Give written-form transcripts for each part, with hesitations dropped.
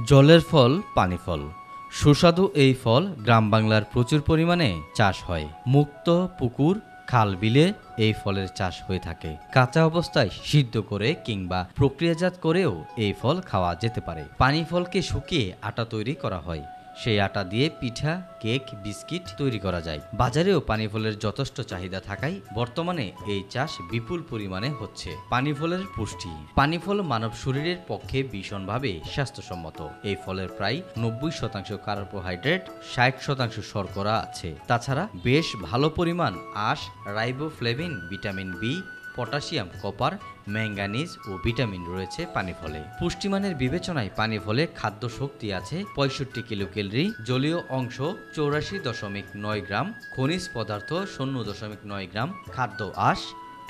জলের ফল পানি ফল। সুস্বাদু এই ফল গ্রাম বাংলার প্রচুর পরিমাণে চাষ হয়। মুক্ত পুকুর, খাল, বিলে এই ফলের চাষ হয়ে থাকে। কাঁচা অবস্থায় সিদ্ধ করে কিংবা প্রক্রিয়াজাত করেও এই ফল খাওয়া যেতে পারে। পানি ফলকে শুকিয়ে আটা তৈরি করা হয়। সেই আটা দিয়ে পিঠা, কেক, বিস্কিট তৈরি করা যায়। বাজারেও পানি ফলের যথেষ্ট চাহিদা থাকায় বর্তমানে এই চাষ বিপুল পরিমাণে হচ্ছে। পানি ফলের পুষ্টি। পানি ফল মানব শরীরের পক্ষে ভীষণভাবে স্বাস্থ্যসম্মত। এই ফলের প্রায় 90% কার্বোহাইড্রেট, 60% শর্করা আছে। তাছাড়া বেশ ভালো পরিমাণ আঁশ, riboflavin, vitamin B, potassium, copper, manganese ও ভিটামিন রয়েছে পানি ফলে। পুষ্টিমানের বিবেচনায় পানি ফলে খাদ্য শক্তি আছে 65 কিলোক্যালরি, জলীয় অংশ 84.9 গ্রাম, খনিজ পদার্থ 0.9 গ্রাম, খাদ্য আঁশ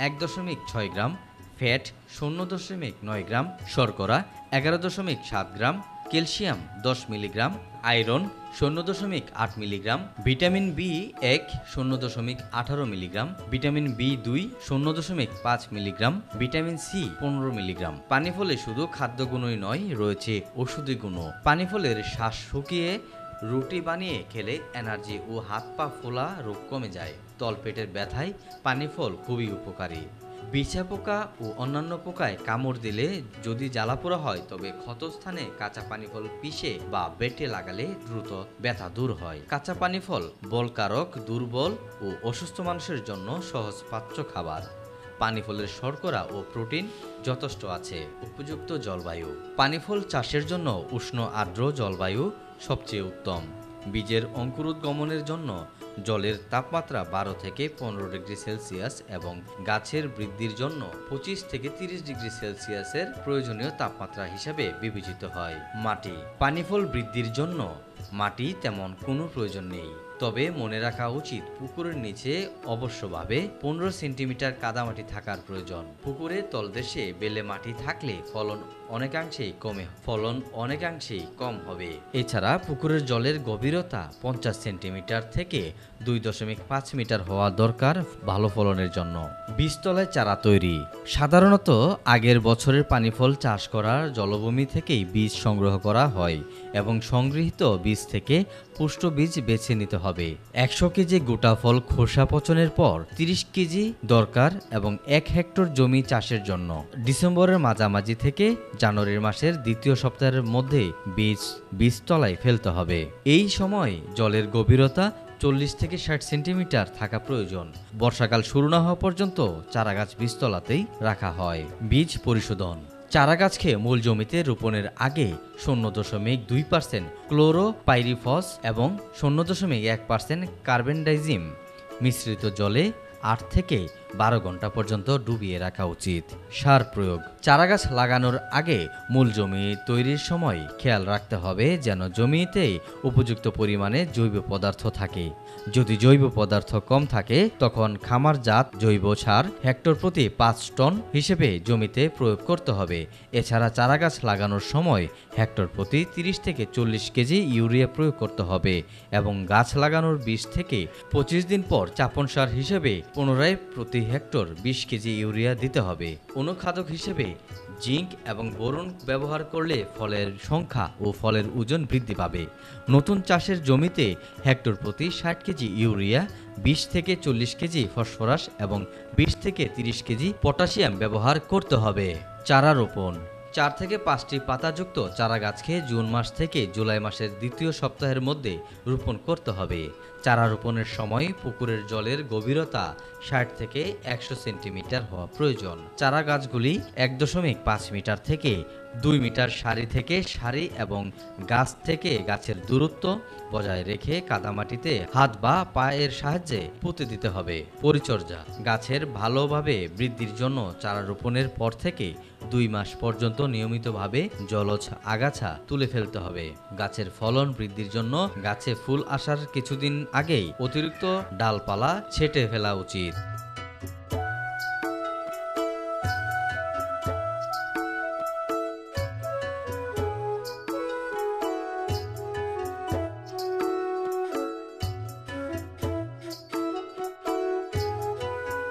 1.6 গ্রাম, ফ্যাট 0.9 গ্রাম, শর্করা 11.7 gram, calcium 10 milligram, iron 0.8 milligram, vitamin B 1 0.18 milligram, vitamin B 2 0.5 milligram, vitamin C 15 milligram. পানি ফলে শুধু খাদ্যগুণই নয়, রয়েছে ঔষধি গুণও। পানি ফলের শ্বাস শুকিয়ে রুটি বানিয়ে খেলে এনার্জি ও হাত পা ফোলা রোগ কমে যায়। তলপেটের ব্যথায় পানি ফল খুবই উপকারী। বিছা পোকা ও অন্যান্য পোকায় কামড় দিলে যদি জ্বালাপোড়া হয় তবে ক্ষতস্থানে কাঁচা পানি ফল পিষে বা বেটে লাগালে দ্রুত ব্যথা দূর হয়। কাঁচা পানি ফল বলকারক, দুর্বল ও অসুস্থ মানুষের জন্য সহজপাচ্য খাবার। পানি ফলের শর্করা ও প্রোটিন যথেষ্ট আছে। উপযুক্ত জলবায়ু। পানি ফল চাষের জন্য উষ্ণ আর্দ্র জলবায়ু সবচেয়ে উত্তম। বীজের অঙ্কুরোদ্গমনের জন্য জলের তাপমাত্রা 12 থেকে 15 ডিগ্রি সেলসিয়াস এবং গাছের বৃদ্ধির জন্য 25 থেকে 30 ডিগ্রি সেলসিয়াসের প্রয়োজনীয় তাপমাত্রা হিসাবে বিবেচিত হয়। মাটি। পানি ফল বৃদ্ধির জন্য মাটি তেমন কোনো প্রয়োজন নেই, তবে মনে রাখা উচিত পুকুরের নিচে অবশ্যভাবে 15 সেন্টিমিটার কাদামাটি থাকার প্রয়োজন। পুকুরের তলদেশে বেলে মাটি থাকলে ফলন অনেকাংশেই কম হবে। এছাড়া পুকুরের জলের গভীরতা 50 সেন্টিমিটার থেকে 2.5 মিটার হওয়া দরকার ভালো ফলনের জন্য। বীজতলায় চারা তৈরি। সাধারণত আগের বছরের পানি ফল চাষ করার জলভূমি থেকেই বীজ সংগ্রহ করা হয় এবং সংগৃহীত বীজ থেকে পুষ্ট বীজ বেছে নিতে হবে। 100 কেজি গোটা ফল খোসা পচনের পর 30 কেজি দরকার এবং 1 হেক্টর জমি চাষের জন্য। ডিসেম্বরের মাঝামাঝি থেকে জানুয়ারি মাসের দ্বিতীয় সপ্তাহের মধ্যে বীজতলায় ফেলতে হবে। এই সময় জলের গভীরতা 40 থেকে 60 সেন্টিমিটার থাকা প্রয়োজন। বর্ষাকাল শুরু না হওয়া পর্যন্ত চারাগাছ বীজতলাতেই রাখা হয়। বীজ পরিশোধন। চারাগাছকে মূল জমিতে রোপণের আগে 0.2% ক্লোরোপাইরিফস এবং 0.1% কার্বেন্ডাইজিম মিশ্রিত জলে 8 থেকে 12 ঘন্টা পর্যন্ত ডুবিয়ে রাখা উচিত। সার প্রয়োগ। চারাগাছ লাগানোর আগে মূল জমি তৈরির সময় খেয়াল রাখতে হবে যেন জমিতে উপযুক্ত পরিমাণে জৈব পদার্থ থাকে। যদি জৈব পদার্থ কম থাকে তখন খামারজাত জৈব সার হেক্টর প্রতি 5 টন হিসেবে জমিতে প্রয়োগ করতে হবে। এছাড়া চারাগাছ লাগানোর সময় হেক্টর প্রতি 30 থেকে 40 কেজি ইউরিয়া প্রয়োগ করতে হবে এবং গাছ লাগানোর 20 থেকে 25 দিন পর চাপন সার হিসেবে পুনরায় প্রতি হেক্টর 20 কেজি ইউরিয়া দিতে হবে। অনুখাদ্য হিসেবে জিঙ্ক এবং বোরন ব্যবহার করলে ফলের সংখ্যা ও ফলের ওজন বৃদ্ধি পাবে। নতুন চাষের জমিতে হেক্টর প্রতি 60 কেজি ইউরিয়া, 20 থেকে 40 কেজি ফসফরাস এবং 20 থেকে 30 কেজি পটাশিয়াম ব্যবহার করতে হবে। চারা রোপণ। 4 থেকে 5টি পাতাযুক্ত চারা গাছকে জুন মাস থেকে জুলাই মাসের দ্বিতীয় সপ্তাহের মধ্যে রোপণ করতে হবে। চারা রোপণের সময় পুকুরের জলের গভীরতা 60 থেকে 100 সেন্টিমিটার হওয়া প্রয়োজন। চারা গাছগুলি 1.5 মিটার থেকে 2 মিটার সারি থেকে সারি এবং গাছ থেকে গাছের দূরত্ব বজায় রেখে কাদামাটিতে হাত বা পায়ের সাহায্যে পুঁতে দিতে হবে। পরিচর্যা। গাছের ভালোভাবে বৃদ্ধির জন্য চারা রোপণের পর থেকে 2 মাস পর্যন্ত নিয়মিতভাবে জলজ আগাছা তুলে ফেলতে হবে। গাছের ফলন বৃদ্ধির জন্য গাছে ফুল আসার কিছুদিন আগেই অতিরিক্ত ডালপালা ছেঁটে ফেলা উচিত।